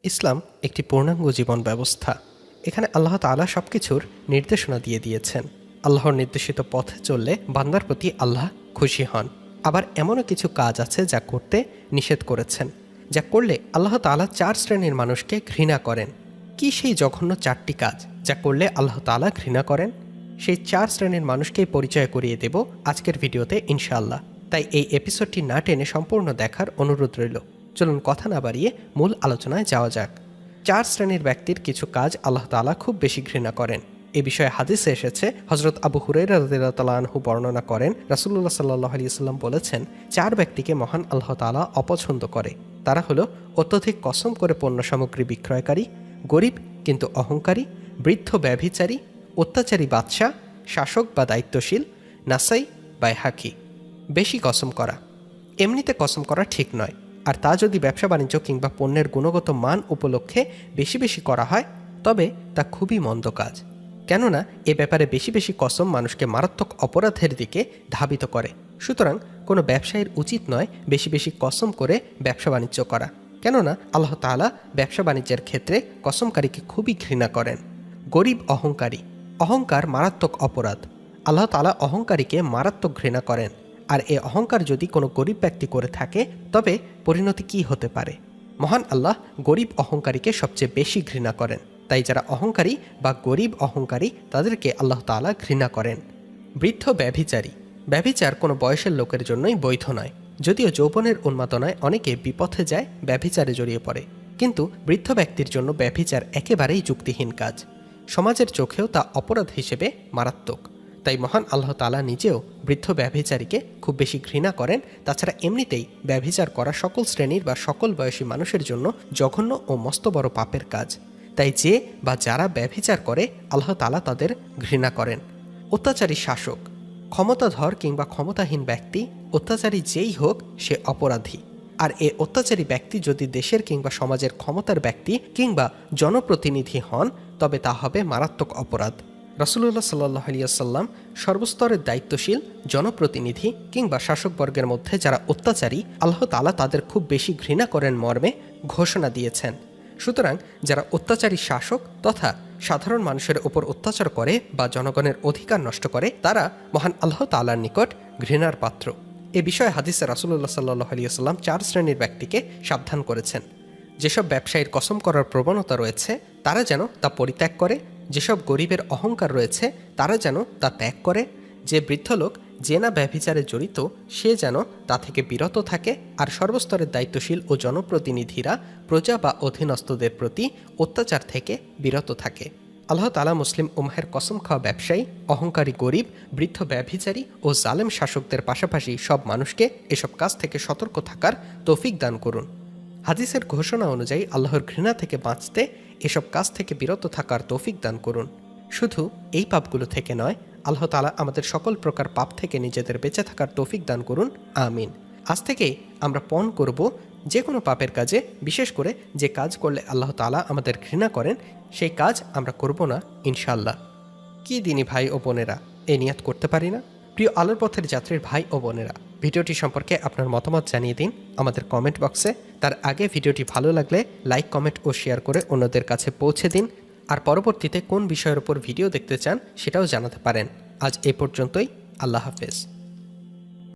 ইসলাম একটি পূর্ণাঙ্গ জীবন ব্যবস্থা। এখানে আল্লাহ তাআলা সবকিছুর নির্দেশনা দিয়ে দিয়েছেন। আল্লাহর নির্দেশিত পথে চললে বান্দার প্রতি আল্লাহ খুশি হন। আবার এমনও কিছু কাজ আছে যা করতে নিষেধ করেছেন, যা করলে আল্লাহ তাআলা 4 শ্রেণীর মানুষকে ঘৃণা করেন। কি সেই জঘন্য 4টি কাজ যা করলে আল্লাহ তাআলা ঘৃণা করেন? সেই 4 শ্রেণীর মানুষকেই পরিচয় করিয়ে দেব আজকের ভিডিওতে ইনশাআল্লাহ। তাই এই এপিসোডটি না টেনে সম্পূর্ণ দেখার অনুরোধ রইল। চলুন কথা না বাড়িয়ে মূল আলোচনায় যাওয়া যাক। 4 শ্রেণীর ব্যক্তির কিছু কাজ আল্লাহ তাআলা খুব বেশি ঘৃণা করেন। এ বিষয়ে হাদিসে এসেছে, হযরত আবু হুরায়রা রাদিয়াল্লাহু তাআলা আনহু বর্ণনা করেন, রাসূলুল্লাহ সাল্লাল্লাহু আলাইহি ওয়াসাল্লাম বলেছেন, 4 ব্যক্তিকে মহান আল্লাহ তাআলা অপছন্দ করে। তারা হলো অত্যধিক কসম করে পণ্য সামগ্রী বিক্রয়কারী, গরিব কিন্তু অহংকারী, বৃদ্ধ ব্যভিচারী, অত্যাচারী বাদশাহ, শাসক বা দায়িত্বশীল, নাসাই বাইহাকি। বেশি কসম করা। এমনিতে কসম করা ঠিক নয়, আর তা যদি ব্যবসা বাণিজ্য কিংবা পণ্যের গুণগত মান উপলক্ষে বেশি বেশি করা হয় তবে তা খুবই মন্দ কাজ। কেননা এ ব্যাপারে বেশি বেশি কসম মানুষকে মারাত্মক অপরাধের দিকে ধাবিত করে। সুতরাং কোনো ব্যবসায়ীর উচিত নয় বেশি বেশি কসম করে ব্যবসা বাণিজ্য করা। কেননা আল্লাহ তাআলা ব্যবসা বাণিজ্যের ক্ষেত্রে কসমকারীকে খুবই ঘৃণা করেন। গরিব অহংকারী। অহংকার মারাত্মক অপরাধ। আল্লাহ তাআলা অহংকারীকে মারাত্মক ঘৃণা করেন। আর এ অহংকার যদি কোনো গরিব ব্যক্তি করে থাকে তবে পরিণতি কি হতে পারে? মহান আল্লাহ গরিব অহংকারীকে সবচেয়ে বেশি ঘৃণা করেন। তাই যারা অহংকারী বা গরিব অহংকারী তাদেরকে আল্লাহ তাআলা ঘৃণা করেন। বৃদ্ধ ব্যভিচারী। ব্যভিচার কোনো বয়সের লোকের জন্যই বৈধ নয়। যদিও যৌবনের উন্মাদনায় অনেকে বিপথে যায়, ব্যভিচারে জড়িয়ে পড়ে, কিন্তু বৃদ্ধ ব্যক্তির জন্য ব্যভিচার একেবারেই যুক্তিহীন কাজ। সমাজের চোখেও তা অপরাধ হিসেবে মারাত্মক। তাই মহান আল্লাহ তাআলা নিজেও বৃদ্ধ ব্যভিচারীকে খুব বেশি ঘৃণা করেন। তাছাড়া এমনিতেই ব্যভিচার করা সকল শ্রেণীর বা সকল বয়সী মানুষের জন্য জঘন্য ও মস্ত বড় পাপের কাজ। তাই যে বা যারা ব্যভিচার করে আল্লাহ তাআলা তাদের ঘৃণা করেন। অত্যাচারী শাসক। ক্ষমতাধর কিংবা ক্ষমতাহীন ব্যক্তি, অত্যাচারী যেই হোক সে অপরাধী। আর এ অত্যাচারী ব্যক্তি যদি দেশের কিংবা সমাজের ক্ষমতার ব্যক্তি কিংবা জনপ্রতিনিধি হন তবে তা হবে মারাত্মক অপরাধ। রাসূলুল্লাহ সাল্লাল্লাহু আলাইহি ওয়াসাল্লাম সর্বস্তরের দায়িত্বশীল, জনপ্রতিনিধি কিংবা শাসকবর্গের মধ্যে যারা অত্যাচারী আল্লাহ তাআলা তাদের খুব বেশি ঘৃণা করেন মর্মে ঘোষণা দিয়েছেন। সুতরাং যারা অত্যাচারী শাসক তথা সাধারণ মানুষের ওপর অত্যাচার করে বা জনগণের অধিকার নষ্ট করে তারা মহান আল্লাহ তাআলার নিকট ঘৃণার পাত্র। এ বিষয়ে হাদিসে রাসূলুল্লাহ সাল্লাল্লাহু আলাইহি ওয়াসাল্লাম 4 শ্রেণীর ব্যক্তিকে সাবধান করেছেন। যেসব ব্যবসায়ীর কসম করার প্রবণতা রয়েছে তারা যেন তা পরিত্যাগ করে, যেসব গরিবের অহংকার রয়েছে তারা যেন তা ত্যাগ করে, যে বৃদ্ধ লোক যে না ব্যভিচারে জড়িত সে যেন তা থেকে বিরত থাকে, আর সর্বস্তরের দায়িত্বশীল ও জনপ্রতিনিধিরা প্রজা বা অধীনস্থদের প্রতি অত্যাচার থেকে বিরত থাকে। আল্লাহ তাআলা মুসলিম উম্মাহের কসম খাওয়া ব্যবসায়ী, অহংকারী গরিব, বৃদ্ধ ব্যভিচারী ও জালেম শাসকদের পাশাপাশি সব মানুষকে এসব কাজ থেকে সতর্ক থাকার তৌফিক দান করুন। হাদিসের ঘোষণা অনুযায়ী আল্লাহর ঘৃণা থেকে বাঁচতে এসব কাজ থেকে বিরত থাকার তৌফিক দান করুন। শুধু এই পাপগুলো থেকে নয়, আল্লাহ তাআলা আমাদের সকল প্রকার পাপ থেকে নিজেদের বেঁচে থাকার তৌফিক দান করুন, আমিন। আজ থেকেই আমরা পণ করব যে কোনো পাপের কাজে, বিশেষ করে যে কাজ করলে আল্লাহ তাআলা আমাদের ঘৃণা করেন সেই কাজ আমরা করব না ইনশাআল্লাহ। কি দিনী ভাই ও বোনেরা, এই নিয়াত করতে পারি না? প্রিয় আলোর পথের যাত্রীর ভাই ও বোনেরা, ভিডিওটি সম্পর্কে আপনার মতামত জানিয়ে দিন আমাদের কমেন্ট বক্সে। তার আগে ভিডিওটি ভালো লাগলে লাইক, কমেন্ট ও শেয়ার করে অন্যদের কাছে পৌঁছে দিন। আর পরবর্তীতে কোন বিষয়ের উপর ভিডিও দেখতে চান সেটাও জানাতে পারেন। আজ এ পর্যন্তই। আল্লাহ হাফেজ।